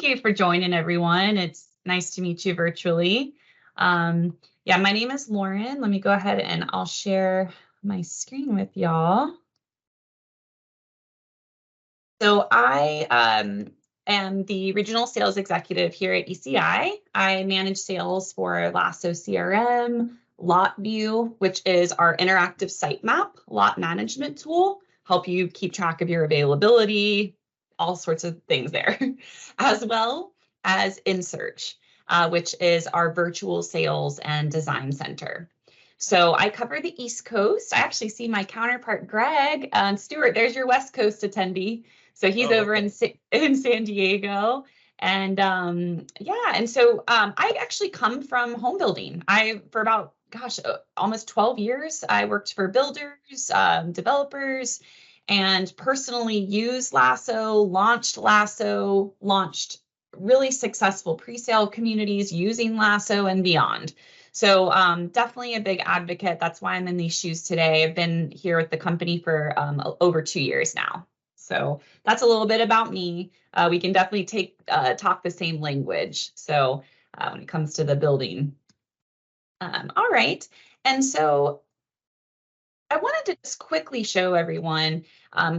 Thank you for joining, everyone. It's nice to meet you virtually. Yeah, my name is Lauren. Let me go ahead and I'll share my screen with y'all. So I am the regional sales executive here at ECI. I manage sales for Lasso CRM, LotView, which is our interactive sitemap lot management tool, help you keep track of your availability, all sorts of things there, as well as InSearch, which is our virtual sales and design center. So I cover the East Coast. I actually see my counterpart, Greg Stewart. There's your West Coast attendee. So he's over in San Diego. And yeah, and so I actually come from home building. For about, almost 12 years, I worked for builders, developers, and personally used Lasso, launched really successful pre-sale communities using Lasso and beyond. So definitely a big advocate. That's why I'm in these shoes today. I've been here with the company for over 2 years now. So that's a little bit about me. We can definitely talk the same language. So when it comes to the building. All right. And so I wanted to just quickly show everyone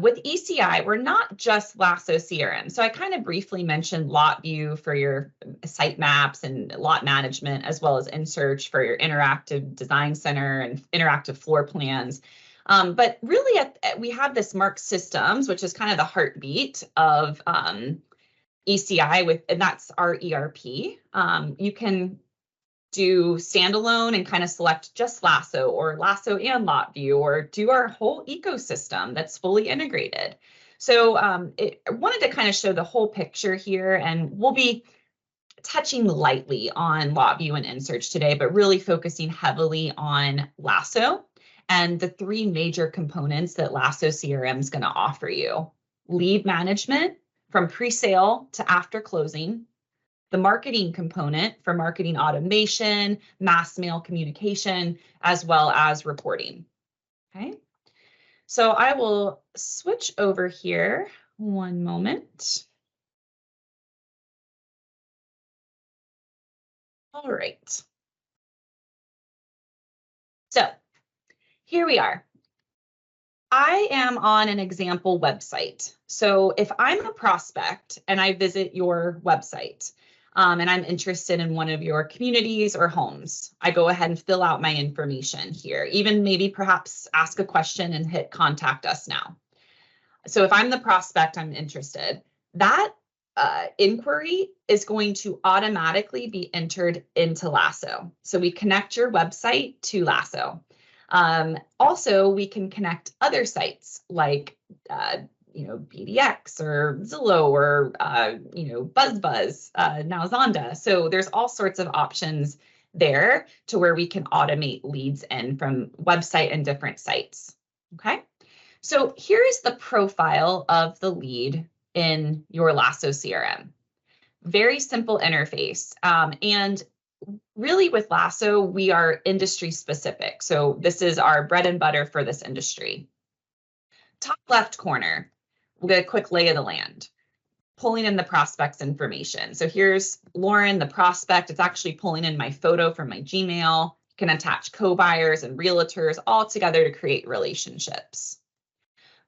with ECI, we're not just Lasso CRM. So I kind of briefly mentioned LotView for your site maps and lot management, as well as InSearch for your interactive design center and interactive floor plans. But really, we have this Mark Systems, which is kind of the heartbeat of ECI, and that's our ERP. You can do standalone and kind of select just Lasso or Lasso and LotView, or do our whole ecosystem that's fully integrated. So I wanted to kind of show the whole picture here, and we'll be touching lightly on LotView and InSearch today, but really focusing heavily on Lasso and the 3 major components that Lasso CRM is going to offer you: lead management from pre-sale to after closing, the marketing component for marketing automation, mass mail communication, as well as reporting. Okay, so I will switch over here one moment. All right. So here we are. I am on an example website. So if I'm a prospect and I visit your website, and I'm interested in one of your communities or homes, I go ahead and fill out my information here, even maybe perhaps ask a question and hit contact us now. So if I'm the prospect, I'm interested, that inquiry is going to automatically be entered into Lasso. So we connect your website to Lasso. Also, we can connect other sites like BDX or Zillow or BuzzBuzz, now Zonda. So there's all sorts of options there to where we can automate leads in from website and different sites. Okay, so here's the profile of the lead in your Lasso CRM. Very simple interface, and really with Lasso, we are industry specific. So this is our bread and butter for this industry. Top left corner, we'll get a quick lay of the land, pulling in the prospect's information. So here's Lauren, the prospect. It's actually pulling in my photo from my Gmail. You can attach co-buyers and realtors all together to create relationships.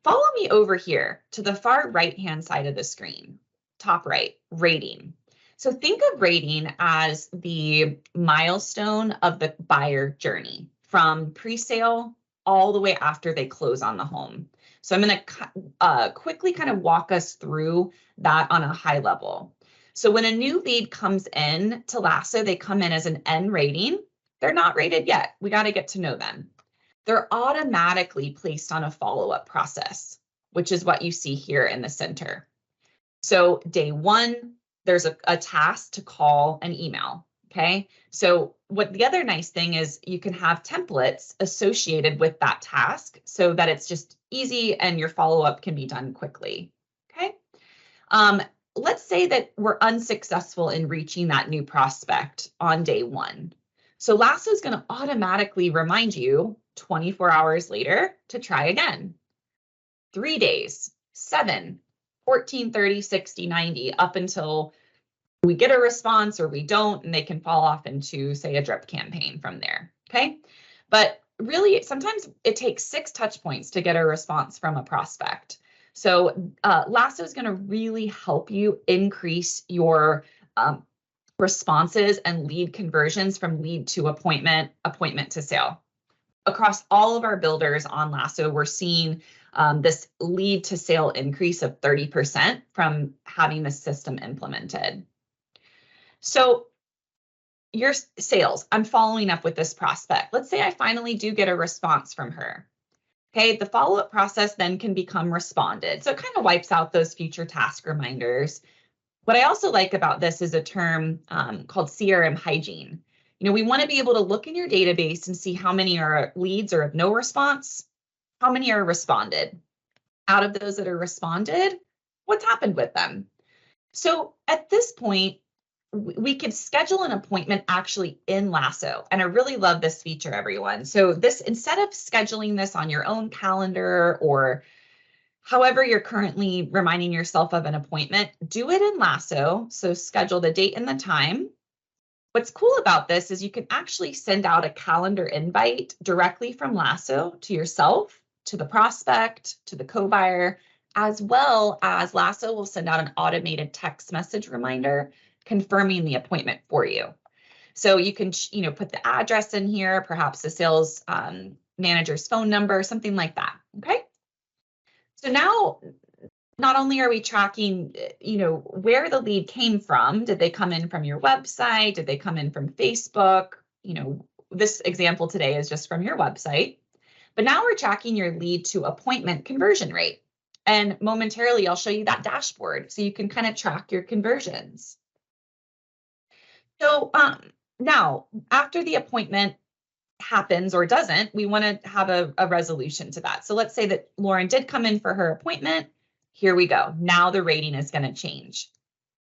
Follow me over here to the far right-hand side of the screen, top right, rating. So think of rating as the milestone of the buyer journey from pre-sale all the way after they close on the home. So I'm going to quickly kind of walk us through that on a high level. So when a new lead comes in to Lasso, they come in as an N rating. They're not rated yet. We got to get to know them. They're automatically placed on a follow-up process, which is what you see here in the center. So day 1, there's a task to call an email. Okay, so what the other nice thing is, you can have templates associated with that task so that it's just easy and your follow-up can be done quickly. Okay, let's say that we're unsuccessful in reaching that new prospect on day 1. So Lasso is going to automatically remind you 24 hours later to try again. 3 days, 7, 14, 30, 60, 90, up until we get a response or we don't, and they can fall off into, say, a drip campaign from there, okay? But really, sometimes it takes 6 touch points to get a response from a prospect. So Lasso is going to really help you increase your responses and lead conversions from lead to appointment, appointment to sale. Across all of our builders on Lasso, we're seeing this lead to sale increase of 30% from having the system implemented. So your sales, I'm following up with this prospect. Let's say I finally do get a response from her. Okay, the follow-up process then can become responded. So it kind of wipes out those future task reminders. What I also like about this is a term called CRM hygiene. You know, we want to be able to look in your database and see how many are leads or of no response, how many are responded. Out of those that are responded, what's happened with them? So at this point, we could schedule an appointment actually in Lasso. And I really love this feature, everyone. So this, instead of scheduling this on your own calendar or however you're currently reminding yourself of an appointment, do it in Lasso. So schedule the date and the time. What's cool about this is you can actually send out a calendar invite directly from Lasso to yourself, to the prospect, to the co-buyer, as well as Lasso will send out an automated text message reminder confirming the appointment for you. So you can, put the address in here, perhaps the sales manager's phone number, something like that, okay? So now, not only are we tracking, where the lead came from, did they come in from your website? Did they come in from Facebook? This example today is just from your website, but now we're tracking your lead to appointment conversion rate. And momentarily, I'll show you that dashboard so you can kind of track your conversions. So now, after the appointment happens or doesn't, we want to have a resolution to that. So let's say that Lauren did come in for her appointment. Here we go. Now the rating is going to change.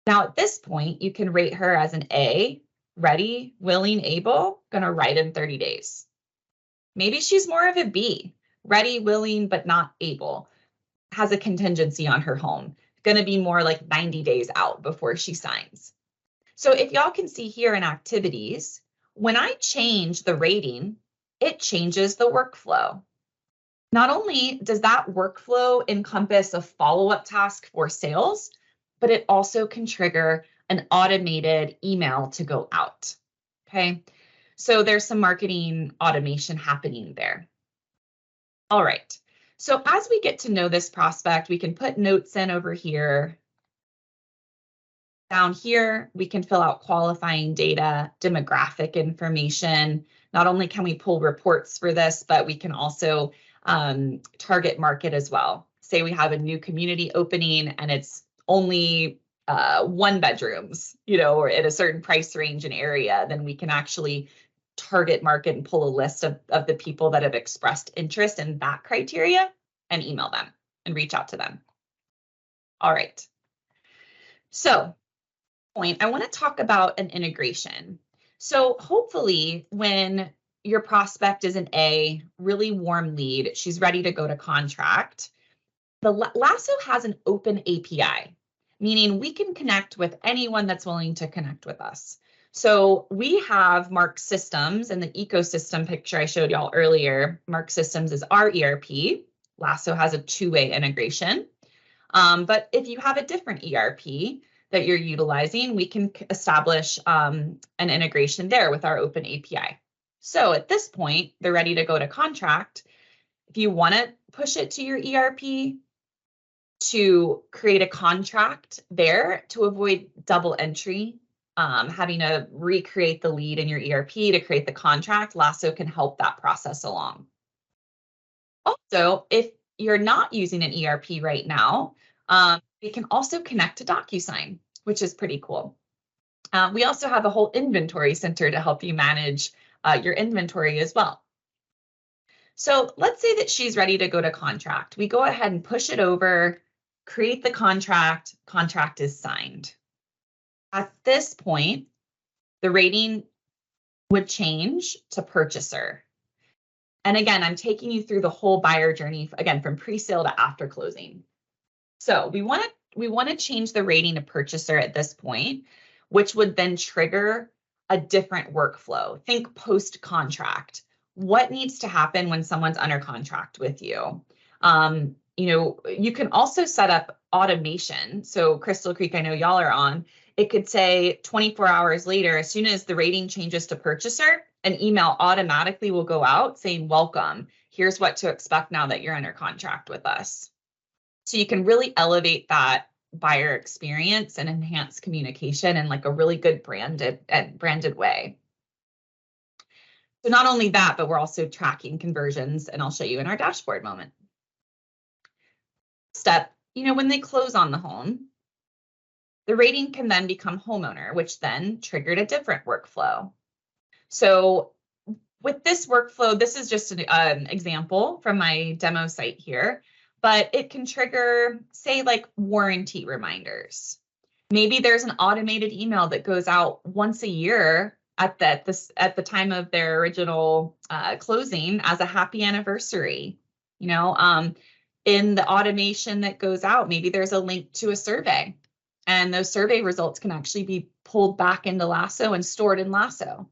Now at this point, you can rate her as an A, ready, willing, able, going to write in 30 days. Maybe she's more of a B, ready, willing, but not able, has a contingency on her home, going to be more like 90 days out before she signs. So if y'all can see here in activities, when I change the rating, it changes the workflow. Not only does that workflow encompass a follow-up task for sales, but it also can trigger an automated email to go out, okay? So there's some marketing automation happening there. All right, so as we get to know this prospect, we can put notes in over here. Down here, we can fill out qualifying data, demographic information. Not only can we pull reports for this, but we can also target market as well. Say we have a new community opening and it's only 1 bedrooms, or at a certain price range and area, then we can actually target market and pull a list of the people that have expressed interest in that criteria and email them and reach out to them. All right. So I want to talk about an integration. So hopefully when your prospect is an A, really warm lead, she's ready to go to contract, the Lasso has an open API, meaning we can connect with anyone that's willing to connect with us. So we have Mark Systems and the ecosystem picture I showed y'all earlier. Mark Systems is our ERP. Lasso has a 2-way integration. But if you have a different ERP that you're utilizing, we can establish an integration there with our open API. So at this point, they're ready to go to contract. If you want to push it to your ERP to create a contract there to avoid double entry, having to recreate the lead in your ERP to create the contract, Lasso can help that process along. Also, if you're not using an ERP right now, we can also connect to DocuSign, which is pretty cool. We also have a whole inventory center to help you manage your inventory as well. So let's say that she's ready to go to contract. We go ahead and push it over, create the contract, contract is signed. At this point, the rating would change to purchaser. And again, I'm taking you through the whole buyer journey, again, from pre-sale to after closing. So we want to change the rating to purchaser at this point. which would then trigger a different workflow. Think post-contract. What needs to happen when someone's under contract with you? You can also set up automation. So Crystal Creek, I know y'all are on. It could say 24 hours later, as soon as the rating changes to purchaser, an email automatically will go out saying, welcome, here's what to expect now that you're under contract with us. So you can really elevate that buyer experience and enhance communication in like a really good branded way. So not only that, but we're also tracking conversions, and I'll show you in our dashboard moment. Step, when they close on the home, the rating can then become homeowner, which then triggered a different workflow. So with this workflow, this is just an example from my demo site here, but it can trigger, say, like warranty reminders. Maybe there's an automated email that goes out once a year at the time of their original closing as a happy anniversary. In the automation that goes out, maybe there's a link to a survey, and those survey results can actually be pulled back into Lasso and stored in Lasso.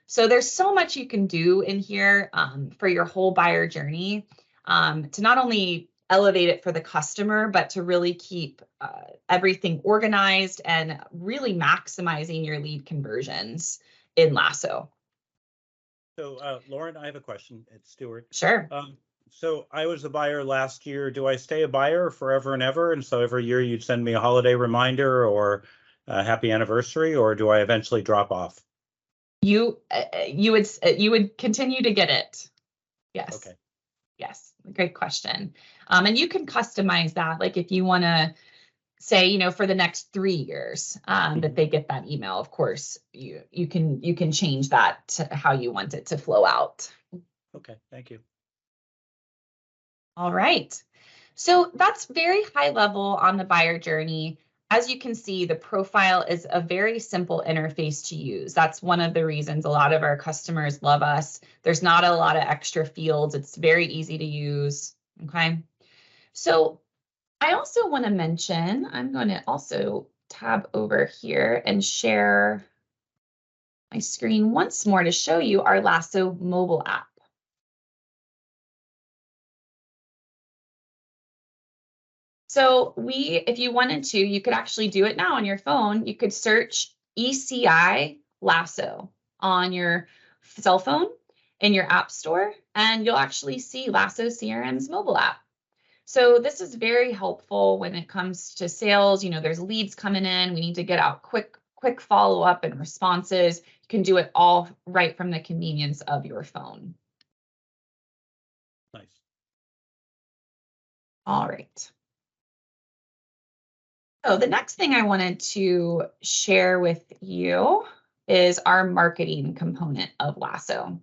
So there's so much you can do in here for your whole buyer journey to not only elevate it for the customer, but to really keep everything organized and really maximizing your lead conversions in Lasso. So Lauren, I have a question. It's Stuart. Sure. So I was a buyer last year. Do I stay a buyer forever and ever? And so every year you'd send me a holiday reminder or a happy anniversary, or do I eventually drop off? You would continue to get it. Yes. Okay. Yes. Great question. And you can customize that. Like if you want to say, for the next 3 years that they get that email, of course, you can change that to how you want it to flow out. Okay. Thank you. All right. So that's very high level on the buyer journey. As you can see, the profile is a very simple interface to use. That's one of the reasons a lot of our customers love us. There's not a lot of extra fields. It's very easy to use. Okay. So I also want to mention, I'm going to also tab over here and share my screen once more to show you our Lasso mobile app. So if you wanted to, you could actually do it now on your phone. You could search ECI Lasso on your cell phone in your app store, and you'll actually see Lasso CRM's mobile app. So this is very helpful when it comes to sales. There's leads coming in. We need to get out quick follow-up and responses. You can do it all right from the convenience of your phone. Nice. All right. So the next thing I wanted to share with you is our marketing component of Lasso.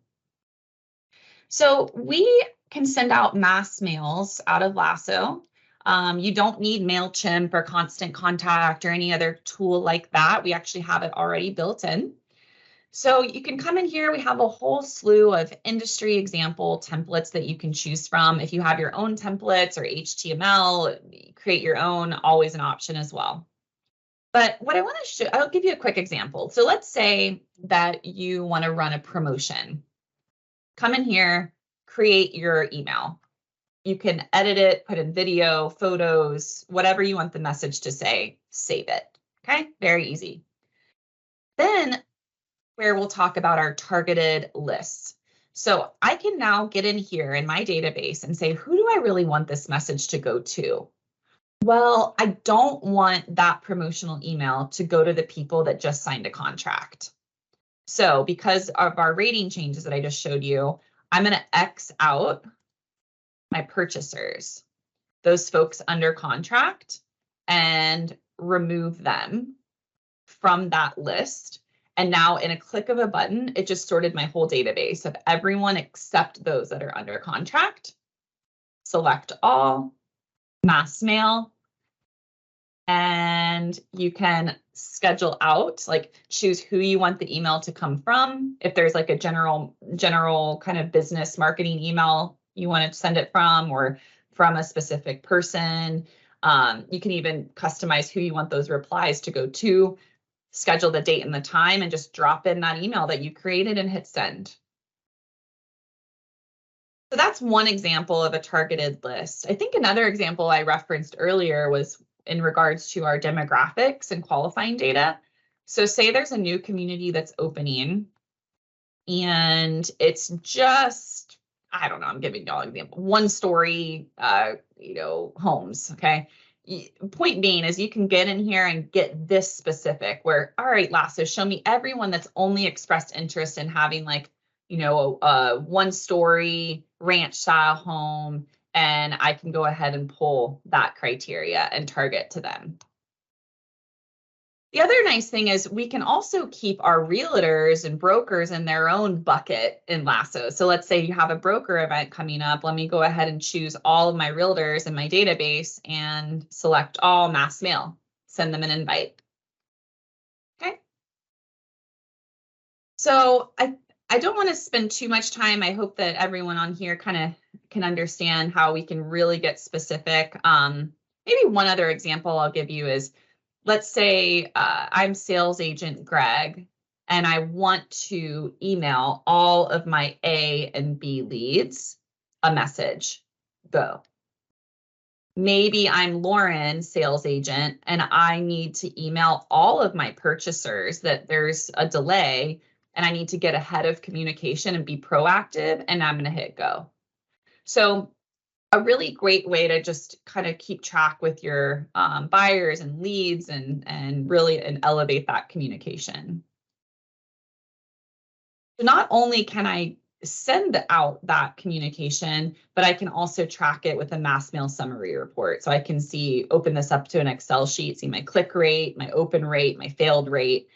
So we can send out mass mails out of Lasso. You don't need MailChimp or Constant Contact or any other tool like that. We actually have it already built in. So you can come in here. We have a whole slew of industry example templates that you can choose from. If you have your own templates or HTML, create your own, always an option as well. But what I want to show, I'll give you a quick example. So let's say that you want to run a promotion. Come in here, create your email. You can edit it, put in video, photos, whatever you want the message to say, save it. Okay, very easy. Then where we'll talk about our targeted lists. So I can now get in here in my database and say, who do I really want this message to go to? Well, I don't want that promotional email to go to the people that just signed a contract. So because of our rating changes that I just showed you, I'm going to X out my purchasers, those folks under contract, and remove them from that list. And now in a click of a button, it just sorted my whole database of everyone except those that are under contract. Select all, mass mail, and you can schedule out, like choose who you want the email to come from. If there's like a general kind of business marketing email you want to send it from, or from a specific person. You can even customize who you want those replies to go to. schedule the date and the time and just drop in that email that you created and hit send. So that's one example of a targeted list. I think another example I referenced earlier was in regards to our demographics and qualifying data. So say there's a new community that's opening and it's just, I don't know, I'm giving y'all an example, 1-story, homes, okay? Point being is you can get in here and get this specific where, all right, Lasso, show me everyone that's only expressed interest in having like, a 1-story ranch style home, and I can go ahead and pull that criteria and target to them. The other nice thing is we can also keep our realtors and brokers in their own bucket in Lasso. So let's say you have a broker event coming up. Let me go ahead and choose all of my realtors in my database and select all mass mail, send them an invite. Okay. So I don't want to spend too much time. I hope that everyone on here kind of can understand how we can really get specific. Maybe one other example I'll give you is, let's say I'm sales agent Greg, and I want to email all of my A and B leads a message. Go. Maybe I'm Lauren, sales agent, and I need to email all of my purchasers that there's a delay and I need to get ahead of communication and be proactive, and I'm going to hit go. So a really great way to just kind of keep track with your buyers and leads and really elevate that communication. So not only can I send out that communication, but I can also track it with a mass mail summary report. So I can open this up to an Excel sheet, see my click rate, my open rate, my failed rate.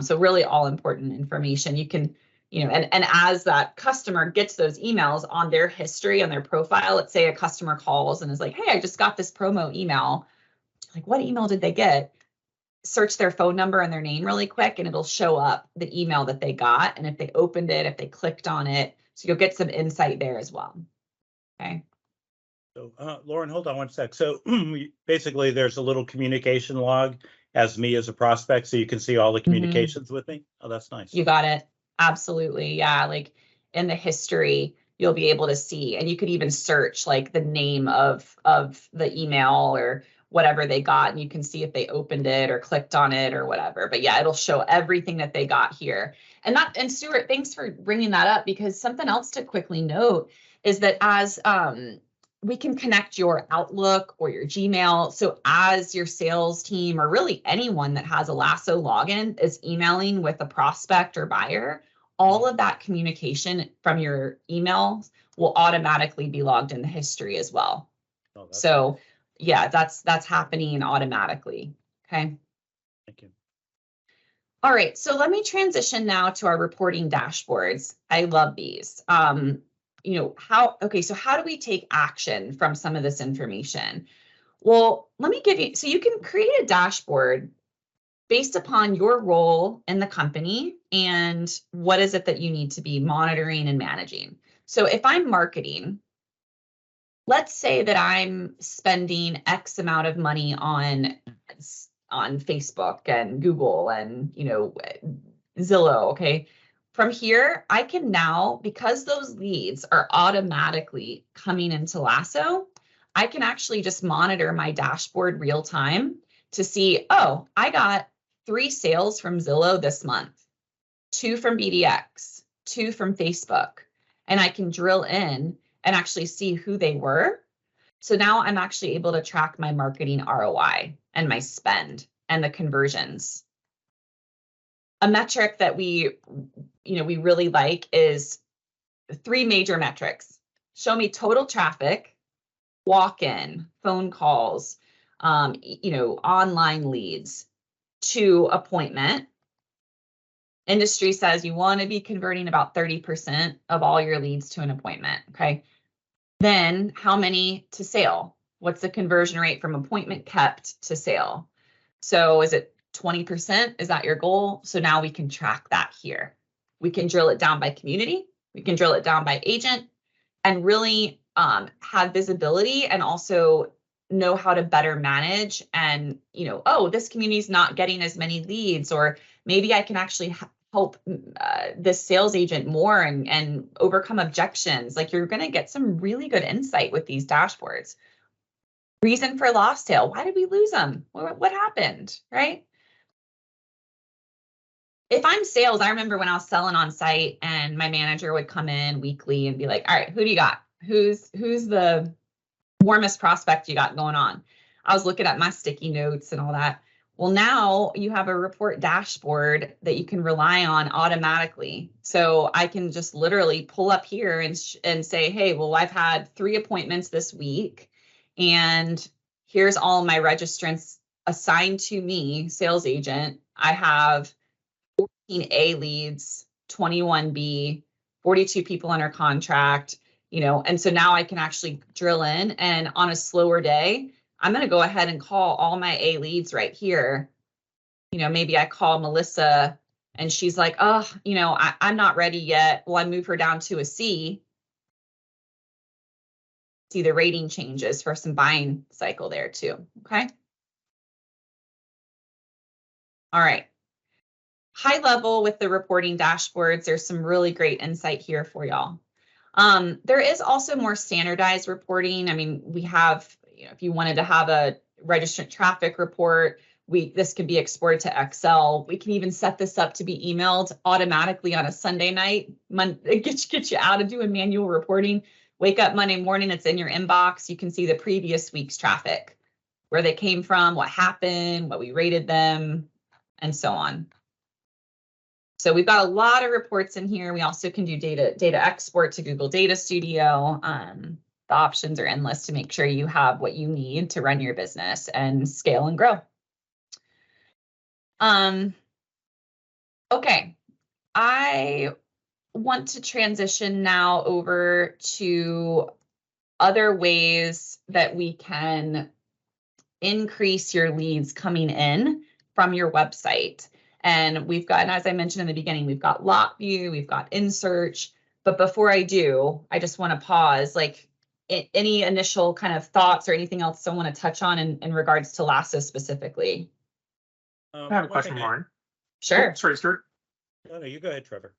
So really all important information. You can, and as that customer gets those emails on their history, on their profile, let's say a customer calls and is like, hey, I just got this promo email. Like, what email did they get? Search their phone number and their name really quick, and it'll show up the email that they got. And if they opened it, if they clicked on it, so you'll get some insight there as well. Okay. So, Lauren, hold on one sec. So basically there's a little communication log as me as a prospect, so you can see all the communications with me. Oh, that's nice. You got it. Absolutely. Yeah. Like in the history, you'll be able to see, and you could even search like the name of the email or whatever they got, and you can see if they opened it or clicked on it or whatever. But yeah, it'll show everything that they got here. And Stuart, thanks for bringing that up, because something else to quickly note is that as we can connect your Outlook or your Gmail. So as your sales team, or really anyone that has a Lasso login, is emailing with a prospect or buyer, all of that communication from your emails will automatically be logged in the history as well. Oh, so nice. Yeah, that's happening automatically. Okay. Thank you. All right, so let me transition now to our reporting dashboards. I love these. So how do we take action from some of this information? Well, let me give you, so you can create a dashboard based upon your role in the company and what is it that you need to be monitoring and managing. So if I'm marketing, let's say that I'm spending X amount of money on Facebook and Google and, Zillow, okay? From here, I can now, because those leads are automatically coming into Lasso, I can actually just monitor my dashboard real time to see, oh, I got 3 sales from Zillow this month, 2 from BDX, 2 from Facebook, and I can drill in and actually see who they were. So now I'm actually able to track my marketing ROI and my spend and the conversions. A metric that we really like is 3 major metrics. Show me total traffic, walk-in, phone calls, online leads to appointment. Industry says you want to be converting about 30% of all your leads to an appointment, okay? Then how many to sale? What's the conversion rate from appointment kept to sale? So is it 20%? Is that your goal? So now we can track that here. We can drill it down by community. We can drill it down by agent and really have visibility and also know how to better manage and, oh, this community is not getting as many leads, or maybe I can actually help this sales agent more and overcome objections. Like, you're going to get some really good insight with these dashboards. Reason for lost sale. Why did we lose them? What happened, right? If I'm sales, I remember when I was selling on site and my manager would come in weekly and be like, all right, who do you got? Who's the warmest prospect you got going on? I was looking at my sticky notes and all that. Well, now you have a report dashboard that you can rely on automatically. So I can just literally pull up here and say, hey, well, I've had 3 appointments this week, and here's all my registrants assigned to me, sales agent. I have 14 A leads, 21 B, 42 people under contract, and so now I can actually drill in, and on a slower day, I'm going to go ahead and call all my A leads right here. Maybe I call Melissa and she's like, oh, I'm not ready yet. Well, I move her down to a C. See the rating changes for some buying cycle there too. Okay. All right. High level with the reporting dashboards, there's some really great insight here for y'all. There is also more standardized reporting. I mean, we have, if you wanted to have a registrant traffic report, this can be exported to Excel. We can even set this up to be emailed automatically on a Sunday night. Get you out of doing manual reporting. Wake up Monday morning, it's in your inbox. You can see the previous week's traffic, where they came from, what happened, what we rated them, and so on. So we've got a lot of reports in here. We also can do data export to Google Data Studio. The options are endless to make sure you have what you need to run your business and scale and grow. Okay, I want to transition now over to other ways that we can increase your leads coming in from your website. And we've got, as I mentioned in the beginning, we've got lot view, we've got InSearch. But before I do, I just want to pause, like any initial kind of thoughts or anything else I want to touch on in regards to Lasso specifically. I have a question, Lauren. Sure. Oh, sorry, Stuart. No, you go ahead, Trevor.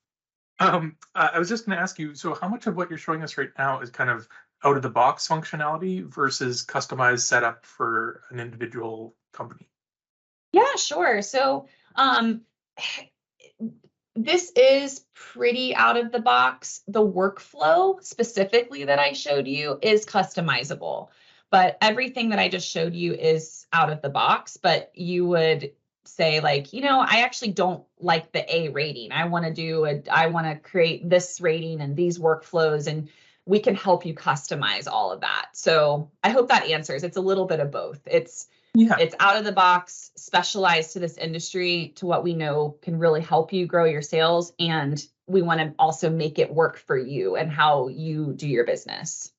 I was just going to ask you, so how much of what you're showing us right now is kind of out of the box functionality versus customized setup for an individual company? Yeah, sure. So this is pretty out of the box. The workflow specifically that I showed you is customizable, but everything that I just showed you is out of the box. But you would say, like, I actually don't like the A rating. I want to create this rating and these workflows, and we can help you customize all of that. So I hope that answers. It's a little bit of both. It's out of the box, specialized to this industry, to what we know can really help you grow your sales. And we want to also make it work for you and how you do your business.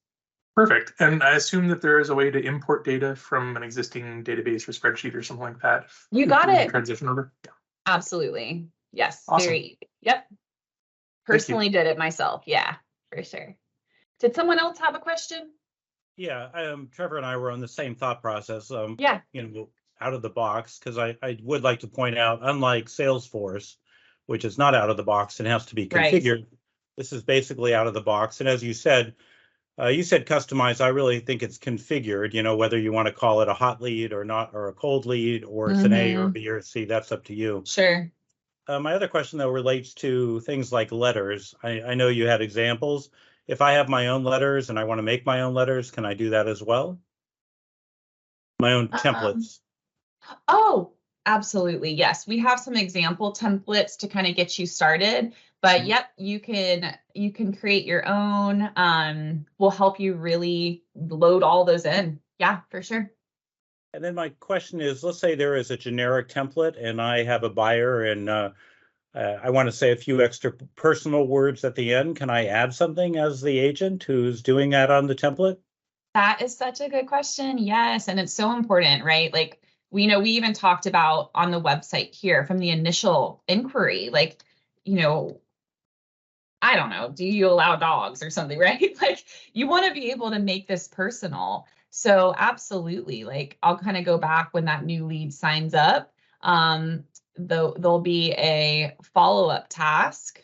Perfect. And I assume that there is a way to import data from an existing database or spreadsheet or something like that. You got it. Transition over. Yeah. Absolutely. Yes. Awesome. Very easy. Yep. Personally did it myself. Yeah, for sure. Did someone else have a question? Yeah, Trevor and I were on the same thought process. Yeah. Out of the box, because I would like to point out, unlike Salesforce, which is not out of the box and has to be configured, right. This is basically out of the box. And as you said customize. I really think it's configured. Whether you want to call it a hot lead or not, or a cold lead, or it's an A or B or C, that's up to you. Sure. My other question, though, relates to things like letters. I know you had examples. If I have my own letters and I want to make my own letters, can I do that as well? My own templates. Oh, absolutely. Yes. We have some example templates to kind of get you started, but yep, you can create your own. We'll help you really load all those in. Yeah, for sure. And then my question is, let's say there is a generic template and I have a buyer and I want to say a few extra personal words at the end. Can I add something as the agent who's doing that on the template? That is such a good question. Yes. And it's so important, right? Like, we even talked about on the website here from the initial inquiry, like, I don't know, do you allow dogs or something, right? Like, you want to be able to make this personal. So absolutely, like I'll kind of go back when that new lead signs up. There'll be a follow-up task,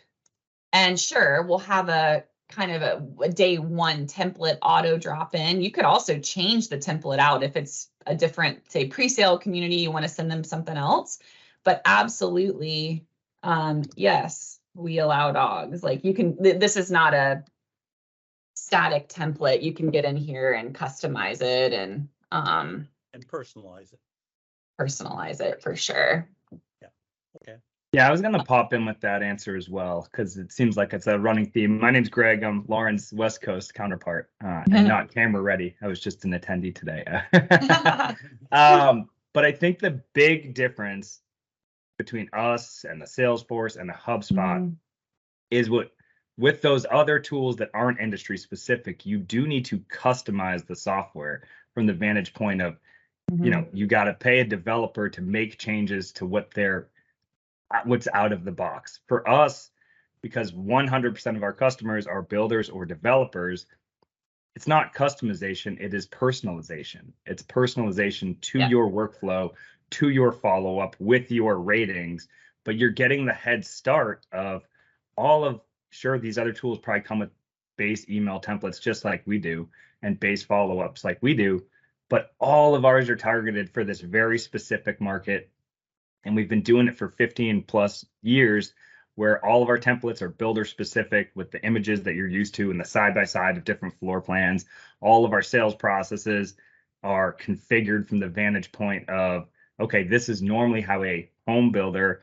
and sure, we'll have a kind of a day one template auto drop in. You could also change the template out if it's a different, say, pre-sale community, you want to send them something else. But absolutely, yes, we allow dogs. Like you can, this is not a static template. You can get in here and customize it and personalize it. Personalize it for sure. Yeah. Okay. Yeah, I was going to pop in with that answer as well, because it seems like it's a running theme. My name's Greg. I'm Lauren's West Coast counterpart, and not camera ready. I was just an attendee today. But I think the big difference between us and the Salesforce and the HubSpot is with those other tools that aren't industry specific, you do need to customize the software from the vantage point of, you know, you got to pay a developer to make changes to what's out of the box. For us, because 100% of our customers are builders or developers, it's not customization, it is personalization. It's personalization to your workflow, to your follow-up with your ratings, but you're getting the head start of sure, these other tools probably come with base email templates just like we do, and base follow-ups like we do, but all of ours are targeted for this very specific market. And we've been doing it for 15 plus years, where all of our templates are builder specific with the images that you're used to and the side by side of different floor plans. All of our sales processes are configured from the vantage point of, okay, this is normally how a home builder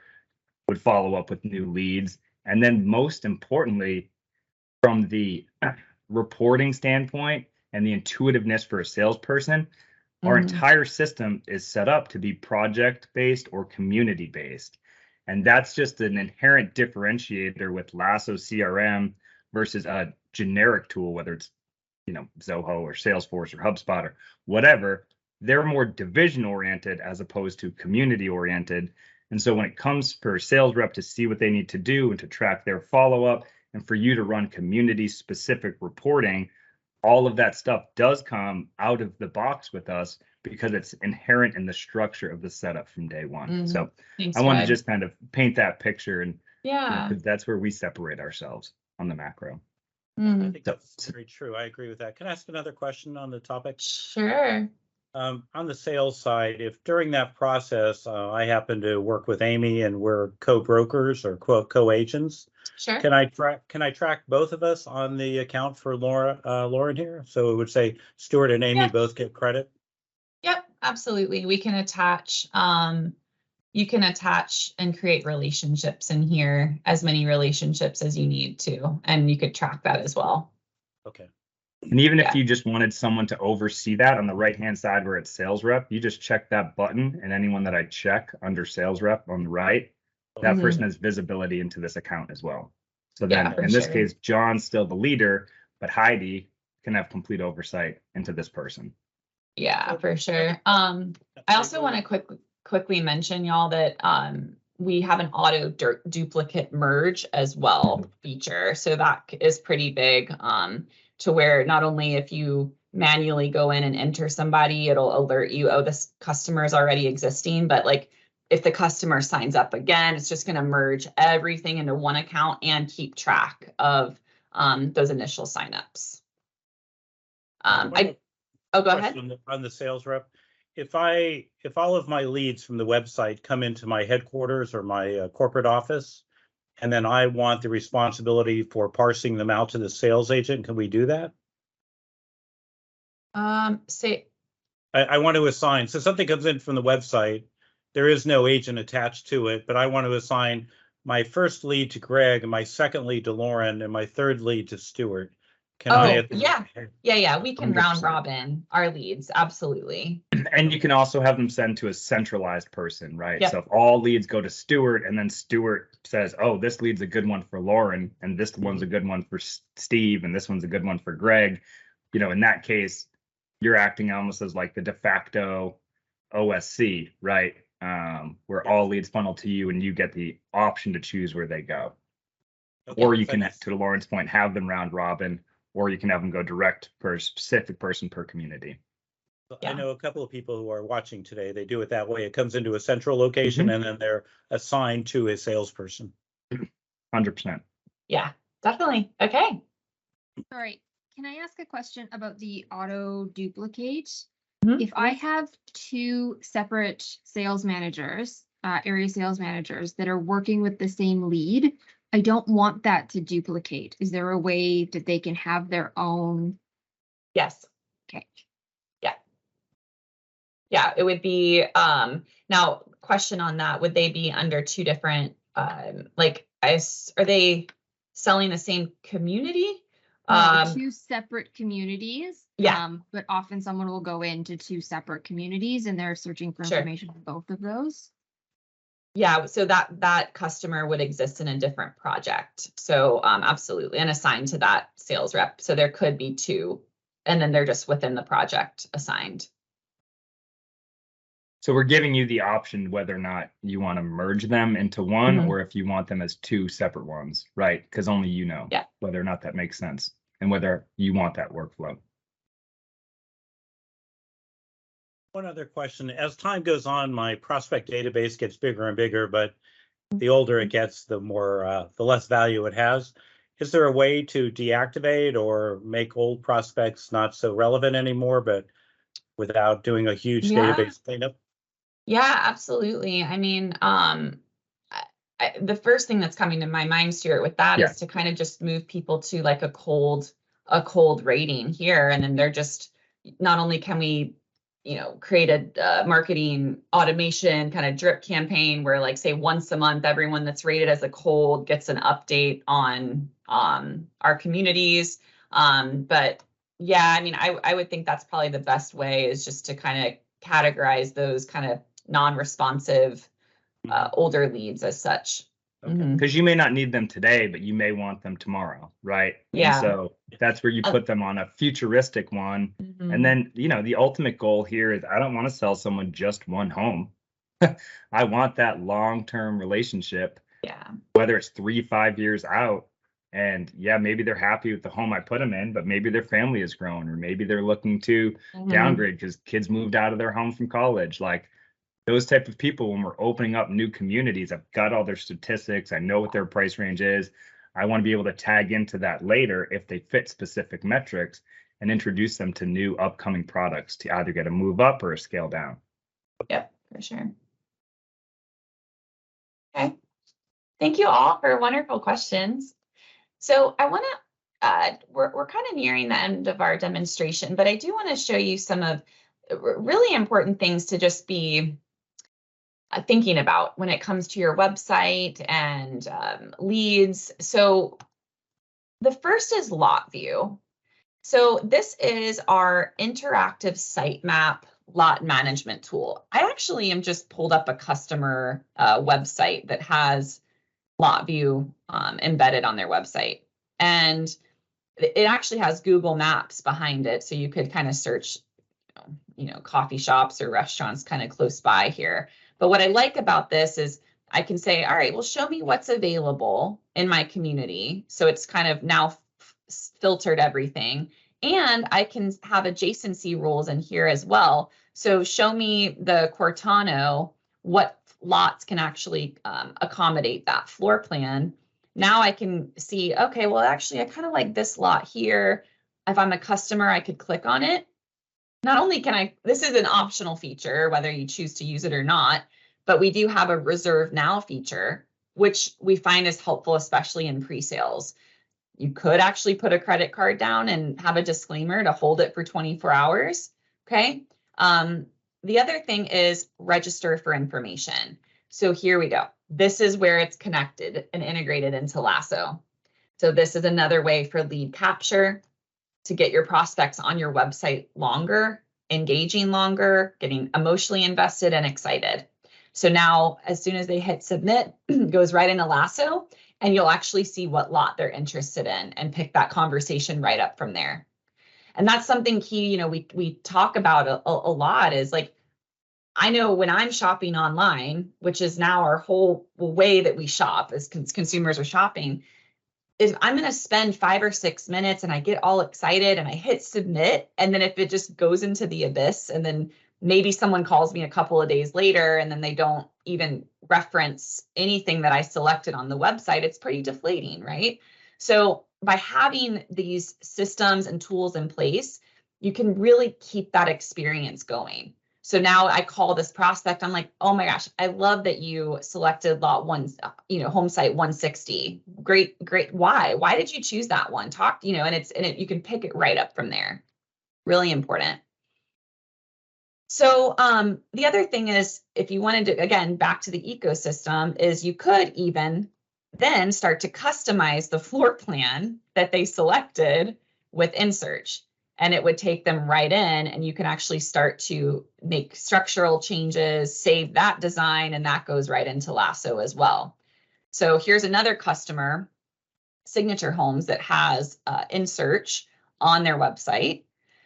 would follow up with new leads. And then most importantly, from the reporting standpoint and the intuitiveness for a salesperson, our entire system is set up to be project-based or community-based. And that's just an inherent differentiator with Lasso CRM versus a generic tool, whether it's, you know, Zoho or Salesforce or HubSpot or whatever. They're more division-oriented as opposed to community-oriented. And so when it comes for a sales rep to see what they need to do and to track their follow-up, and for you to run community-specific reporting, all of that stuff does come out of the box with us because it's inherent in the structure of the setup from day one. So I want to just kind of paint that picture, and because that's where we separate ourselves on the macro. I think that's very true. I agree with that. Can I ask another question on the topic? Sure. On the sales side, if during that process I happen to work with Amy and we're co-brokers or co-agents, sure. Can I track both of us on the account for Lauren here? So it would say Stuart and Amy both get credit. Yep, absolutely. We can attach. You can attach and create relationships in here, as many relationships as you need to, and you could track that as well. Okay. And even if you just wanted someone to oversee that, on the right-hand side where it's sales rep, you just check that button, and anyone that I check under sales rep on the right, that person has visibility into this account as well. So then in this case, John's still the leader, but Heidi can have complete oversight into this person. Yeah, for sure. I also want to quickly mention, y'all, that we have an auto duplicate merge as well feature. So that is pretty big, to where not only if you manually go in and enter somebody, it'll alert you, oh, this customer is already existing, but like if the customer signs up again, it's just going to merge everything into one account and keep track of those initial signups. Go ahead. On the sales rep, if all of my leads from the website come into my headquarters or my corporate office, and then I want the responsibility for parsing them out to the sales agent, can we do that? I want to assign, so something comes in from the website, there is no agent attached to it, but I want to assign my first lead to Greg, and my second lead to Lauren, and my third lead to Stuart. Yeah, we can 100%. Round robin our leads, absolutely. And you can also have them send to a centralized person, right? So if all leads go to Stuart, and then Stuart says, oh, this lead's a good one for Lauren, and this one's a good one for Steve, and this one's a good one for Greg, you know, in that case, you're acting almost as like the de facto OSC, right? Where all leads funnel to you, and you get the option to choose where they go. Or you can, to Lauren's point, have them round robin, or you can have them go direct per specific person per community. Yeah. I know a couple of people who are watching today. They do it that way. It comes into a central location and then they're assigned to a salesperson. 100%. Yeah, definitely. Okay. All right. Can I ask a question about the auto duplicate? Mhm. If I have two separate sales managers, area sales managers that are working with the same lead, I don't want that to duplicate. Is there a way that they can have their own? Yes. Okay. Yeah, it would be, now question on that, would they be under two different, like, are they selling the same community? No, two separate communities. Yeah. But often someone will go into two separate communities and they're searching for Sure. information on both of those. Yeah, so that customer would exist in a different project. So absolutely, and assigned to that sales rep. So there could be two, and then they're just within the project assigned. So we're giving you the option whether or not you want to merge them into one or if you want them as two separate ones, right? Because only you know whether or not that makes sense and whether you want that workflow. One other question. As time goes on, my prospect database gets bigger and bigger, but the older it gets, the more, the less value it has. Is there a way to deactivate or make old prospects not so relevant anymore, but without doing a huge database cleanup? Yeah, absolutely. I mean, the first thing that's coming to my mind, Stuart, with that is to kind of just move people to like a cold rating here, and then they're just, not only can we, create a marketing automation kind of drip campaign where, like, say once a month, everyone that's rated as a cold gets an update on our communities. But yeah, I mean, I would think that's probably the best way, is just to kind of categorize those kind of non-responsive older leads as such. Because you may not need them today, but you may want them tomorrow, right? Yeah. And so that's where you put them on a futuristic one. And then, the ultimate goal here is I don't want to sell someone just one home. I want that long-term relationship. Yeah. Whether it's 3-5 years out. And maybe they're happy with the home I put them in, but maybe their family has grown, or maybe they're looking to downgrade because kids moved out of their home from college. Like, those type of people, when we're opening up new communities, I've got all their statistics. I know what their price range is. I want to be able to tag into that later if they fit specific metrics and introduce them to new upcoming products to either get a move up or a scale down. Yep, for sure. Okay. Thank you all for wonderful questions. So I want to, we're kind of nearing the end of our demonstration, but I do want to show you some of really important things to just be thinking about when it comes to your website and leads. So the first is lot view. So this is our interactive sitemap lot management tool. I actually am just pulled up a customer website that has lot view embedded on their website. And it actually has Google Maps behind it. So you could kind of search, coffee shops or restaurants kind of close by here. But what I like about this is I can say, all right, well, show me what's available in my community. So it's kind of now filtered everything. And I can have adjacency rules in here as well. So show me the Cortano, what lots can actually accommodate that floor plan. Now I can see, okay, well, actually, I kind of like this lot here. If I'm a customer, I could click on it. Not only can this is an optional feature, whether you choose to use it or not, but we do have a reserve now feature, which we find is helpful, especially in pre-sales. You could actually put a credit card down and have a disclaimer to hold it for 24 hours. Okay. The other thing is register for information. So here we go. This is where it's connected and integrated into Lasso. So this is another way for lead capture to get your prospects on your website longer, engaging longer, getting emotionally invested and excited. So now, as soon as they hit submit, it goes right into Lasso, and you'll actually see what lot they're interested in and pick that conversation right up from there. And that's something key, we talk about a lot, is like, I know when I'm shopping online, which is now our whole way that we shop as consumers are shopping, if I'm going to spend 5 or 6 minutes and I get all excited and I hit submit, and then if it just goes into the abyss, and then maybe someone calls me a couple of days later and then they don't even reference anything that I selected on the website, it's pretty deflating, right? So by having these systems and tools in place, you can really keep that experience going. So now I call this prospect, I'm like, oh my gosh, I love that you selected lot one, home site 160. Great. Why did you choose that one? Talk, and you can pick it right up from there. Really important. So the other thing is, if you wanted to, again, back to the ecosystem, is you could even then start to customize the floor plan that they selected with InSearch. And it would take them right in, and you can actually start to make structural changes, save that design, and that goes right into Lasso as well. So here's another customer, Signature Homes, that has InSearch on their website.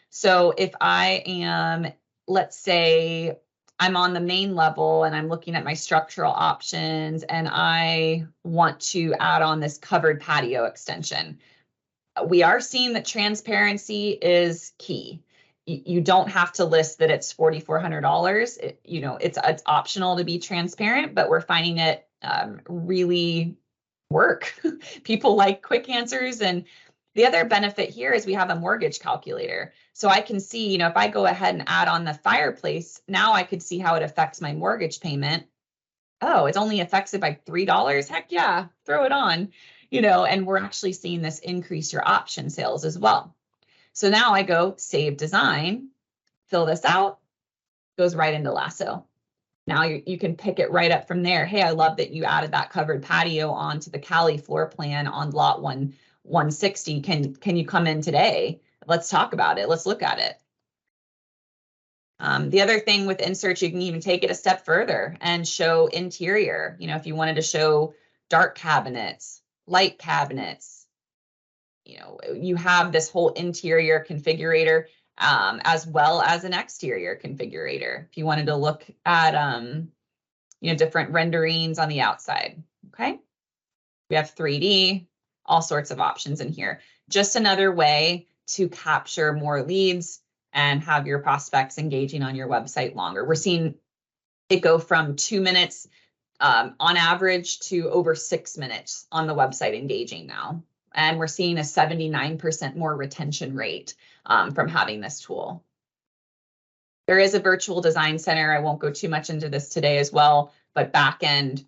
So if I am, let's say I'm on the main level and I'm looking at my structural options and I want to add on this covered patio extension. We are seeing that transparency is key. You don't have to list that it's $4,400. It's optional to be transparent, but we're finding it really work. People like quick answers. And the other benefit here is we have a mortgage calculator. So I can see, if I go ahead and add on the fireplace, now I could see how it affects my mortgage payment. Oh, it's only affects it by $3. Heck yeah, throw it on. And we're actually seeing this increase your option sales as well. So now I go save design, fill this out, goes right into Lasso. Now you can pick it right up from there. Hey, I love that you added that covered patio onto the Cali floor plan on lot 160. Can you come in today? Let's talk about it. Let's look at it. The other thing with InSearch, you can even take it a step further and show interior. If you wanted to show dark cabinets, light cabinets, you have this whole interior configurator as well as an exterior configurator. If you wanted to look at, different renderings on the outside, okay? We have 3D, all sorts of options in here. Just another way to capture more leads and have your prospects engaging on your website longer. We're seeing it go from 2 minutes on average to over 6 minutes on the website engaging now. And we're seeing a 79% more retention rate from having this tool. There is a virtual design center. I won't go too much into this today as well, but back end,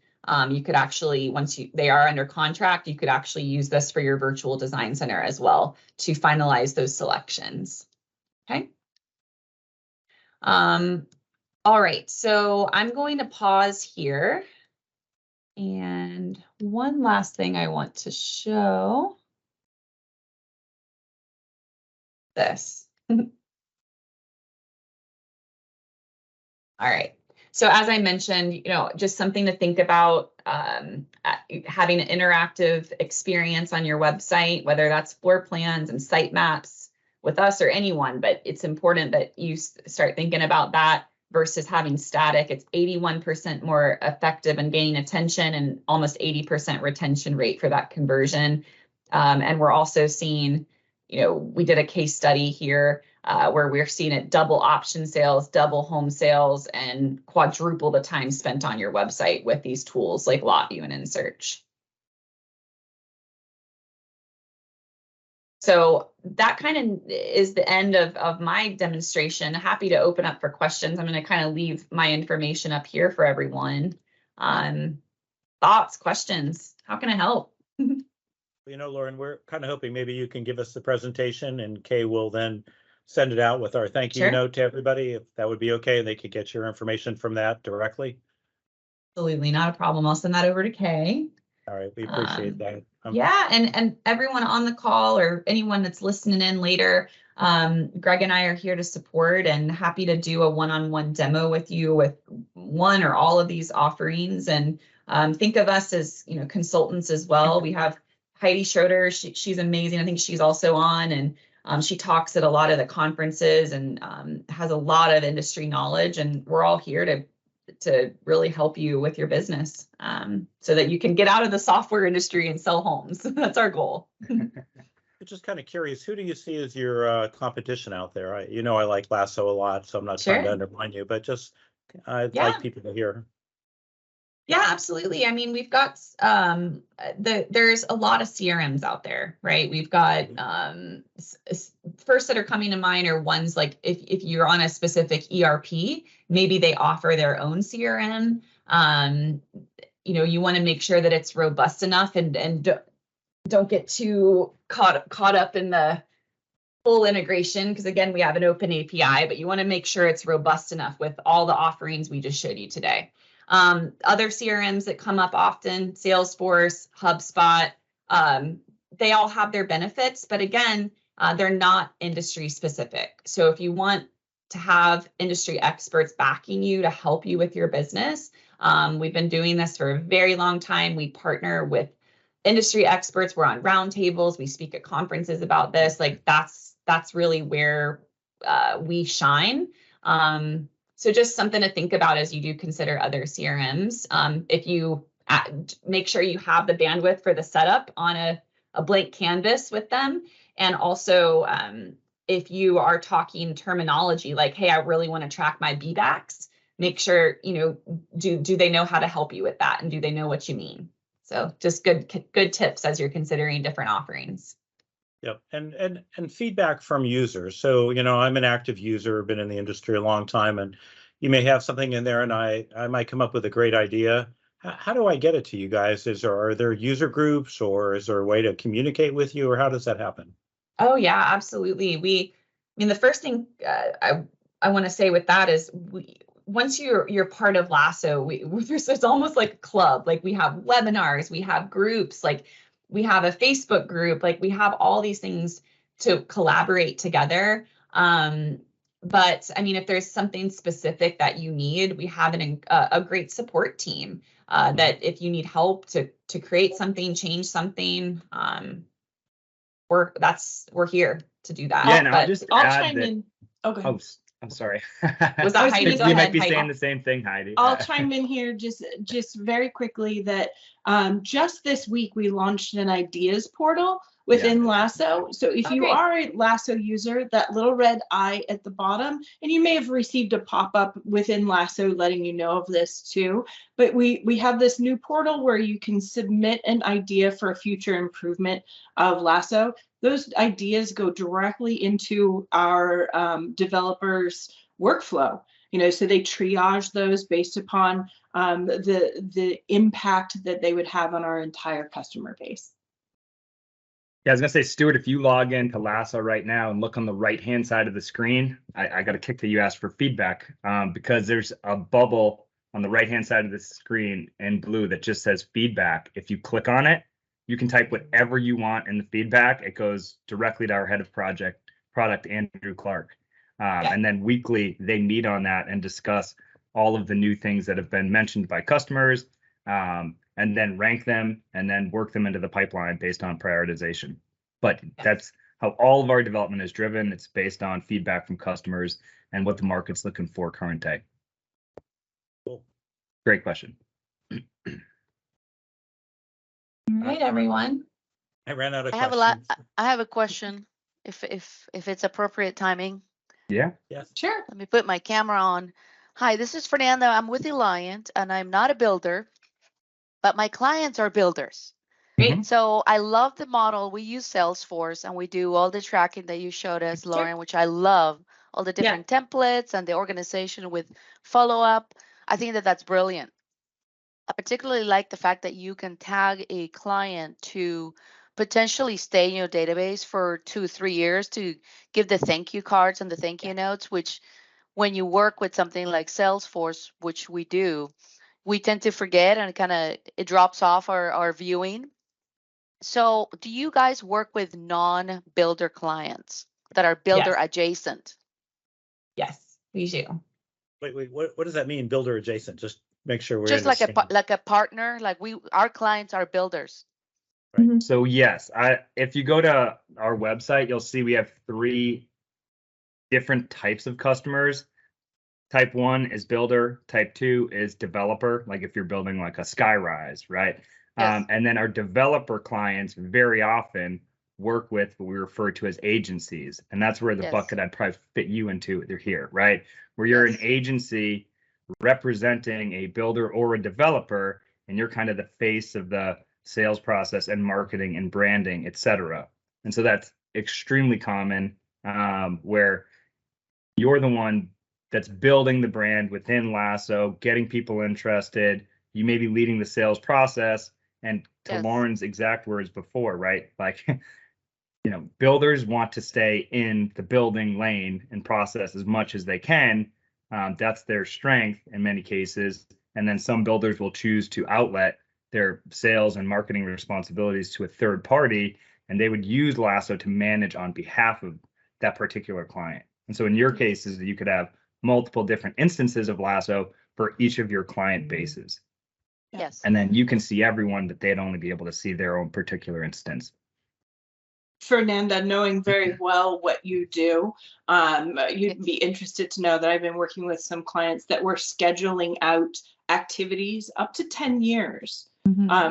you could actually, once they are under contract, you could actually use this for your virtual design center as well to finalize those selections. Okay. All right, so I'm going to pause here. And one last thing I want to show. This. All right. So as I mentioned, just something to think about, having an interactive experience on your website, whether that's floor plans and site maps with us or anyone, but it's important that you start thinking about that versus having static. It's 81% more effective in gaining attention and almost 80% retention rate for that conversion. And we're also seeing, we did a case study here where we're seeing it double option sales, double home sales, and quadruple the time spent on your website with these tools like LotView and InSearch. So that kind of is the end of my demonstration. Happy to open up for questions. I'm going to kind of leave my information up here for everyone. Thoughts, questions, how can I help? Lauren, we're kind of hoping maybe you can give us the presentation and Kay will then send it out with our thank you note to everybody, if that would be okay, and they could get your information from that directly. Absolutely, not a problem. I'll send that over to Kay. All right, we appreciate that. Yeah, and everyone on the call or anyone that's listening in later, Greg and I are here to support and happy to do a one-on-one demo with you with one or all of these offerings. And think of us as consultants as well. We have Heidi Schroeder. She's amazing. I think she's also on, and she talks at a lot of the conferences and has a lot of industry knowledge. And we're all here to to really help you with your business, so that you can get out of the software industry and sell homes. That's our goal. Just kind of curious, who do you see as your competition out there? I like Lasso a lot, so I'm not trying to undermine you, but just I'd like people to hear. Yeah, absolutely. I mean, we've got there's a lot of CRMs out there, right? We've got first that are coming to mind are ones like if you're on a specific ERP, maybe they offer their own CRM. You want to make sure that it's robust enough and don't get too caught up in the full integration, because again, we have an open API, but you want to make sure it's robust enough with all the offerings we just showed you today. Other CRMs that come up often, Salesforce, HubSpot, they all have their benefits, but again, they're not industry specific. So if you want to have industry experts backing you to help you with your business, we've been doing this for a very long time. We partner with industry experts. We're on roundtables. We speak at conferences about this. Like that's really where we shine. So just something to think about as you do consider other CRMs. If you make sure you have the bandwidth for the setup on a blank canvas with them. And also, if you are talking terminology like, hey, I really want to track my BBACs, make sure, do they know how to help you with that? And do they know what you mean? So just good tips as you're considering different offerings. Yep. And feedback from users. So, I'm an active user, been in the industry a long time, and you may have something in there and I might come up with a great idea. How do I get it to you guys? Are there user groups, or is there a way to communicate with you, or how does that happen? Oh yeah, absolutely. The first thing I want to say with that is once you're part of Lasso, it's almost like a club. Like we have webinars, we have groups, like we have a Facebook group, like we have all these things to collaborate together. But if there's something specific that you need, we have a great support team that if you need help to create something, change something, we're here to do that. Yeah, and I'll chime in. Okay. Oh, I'm sorry. Was that Heidi? You might be saying the same thing, Heidi. I'll chime in here just very quickly that just this week we launched an ideas portal within Lasso. So if you are a Lasso user, that little red eye at the bottom, and you may have received a pop-up within Lasso letting you know of this too, but we have this new portal where you can submit an idea for a future improvement of Lasso. Those ideas go directly into our developers' workflow. So they triage those based upon the impact that they would have on our entire customer base. Yeah, I was gonna say, Stuart, if you log into Lasso right now and look on the right-hand side of the screen, I got a kick that you asked for feedback because there's a bubble on the right-hand side of the screen in blue that just says feedback. If you click on it, you can type whatever you want in the feedback. It goes directly to our head of product, Andrew Clark. And then weekly, they meet on that and discuss all of the new things that have been mentioned by customers, and then rank them and then work them into the pipeline based on prioritization. But that's how all of our development is driven. It's based on feedback from customers and what the market's looking for current day. Cool. Great question. All right, everyone. I ran out of questions. I have a question, if it's appropriate timing. Yeah. Yes. Sure. Let me put my camera on. Hi, this is Fernanda. I'm with Alliant, and I'm not a builder, but my clients are builders. Great. So I love the model. We use Salesforce, and we do all the tracking that you showed us, Lauren, which I love. All the different templates and the organization with follow-up. I think that that's brilliant. I particularly like the fact that you can tag a client to potentially stay in your database for 2-3 years to give the thank you cards and the thank you notes, which when you work with something like Salesforce, which we do, we tend to forget and it drops off our viewing. So do you guys work with non-builder clients that are builder adjacent? Yes, we do. Wait, what does that mean, builder adjacent? Just make sure we're just like a partner, like our clients are builders. Right. Mm-hmm. So yes, if you go to our website, you'll see we have 3 different types of customers. Type 1 is builder, type 2 is developer, like if you're building like a skyrise, right? Yes. And then our developer clients very often work with what we refer to as agencies. And that's where the Yes. bucket I'd probably fit you into, they're here, right? Where you're an Yes. agency representing a builder or a developer, and you're kind of the face of the sales process and marketing and branding, et cetera. And so that's extremely common, where you're the one that's building the brand within Lasso, getting people interested. You may be leading the sales process. And to Yes. Lauren's exact words before, right? Like, builders want to stay in the building lane and process as much as they can. That's their strength in many cases. And then some builders will choose to outlet their sales and marketing responsibilities to a third party, and they would use Lasso to manage on behalf of that particular client. And so in your cases, you could have multiple different instances of Lasso for each of your client bases. Yes. And then you can see everyone, but they'd only be able to see their own particular instance. Fernanda, knowing very well what you do, you'd be interested to know that I've been working with some clients that were scheduling out activities up to 10 years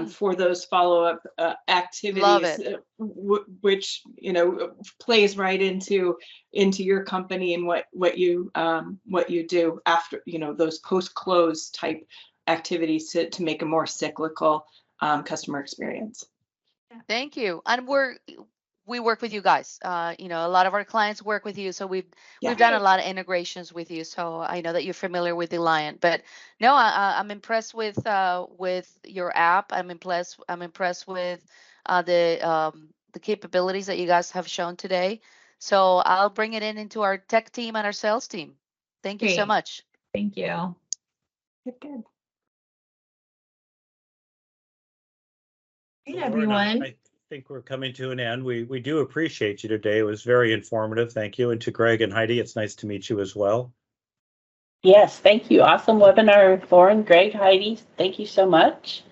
for those follow-up activities. Love it. Which plays right into your company and what you do after those post-close type activities to make a more cyclical customer experience. Thank you. And we work with you guys. A lot of our clients work with you, so we've done a lot of integrations with you. So I know that you're familiar with Eliant. But no, I'm impressed with your app. I'm impressed with the capabilities that you guys have shown today. So I'll bring it into our tech team and our sales team. Thank you so much. Thank you. Good. Hey, Lauren, everyone. I think we're coming to an end. We do appreciate you today. It was very informative. Thank you. And to Greg and Heidi, it's nice to meet you as well. Yes, thank you. Awesome webinar, Lauren, Greg, Heidi. Thank you so much.